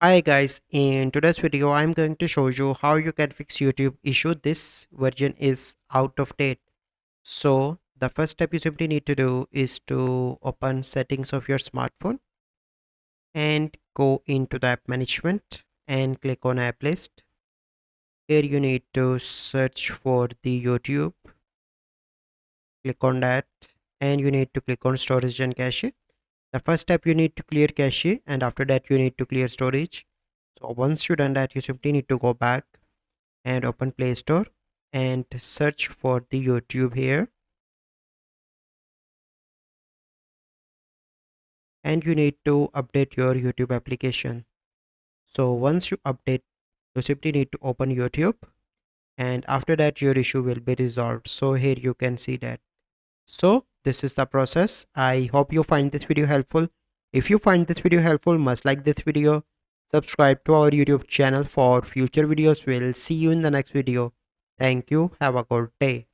Hi guys, in today's video I'm going to show you how you can fix YouTube issue. This version is out of date. So the first step you simply need to do is to open settings of your smartphone and go into the app management and click on app list. Here you need to search for the YouTube, click on that, and you need to click on storage and cache. The first step you need to clear cache, and after that you need to clear storage. So once you done that, you simply need to go back and open Play Store and search for the YouTube here, and you need to update your YouTube application. So once you update, you simply need to open YouTube, and after that your issue will be resolved. So here you can see that. So this is the process. I hope you find this video helpful. If you find this video helpful, must like this video, subscribe to our YouTube channel for future videos. We'll see you in the next video. Thank you. Have a good day.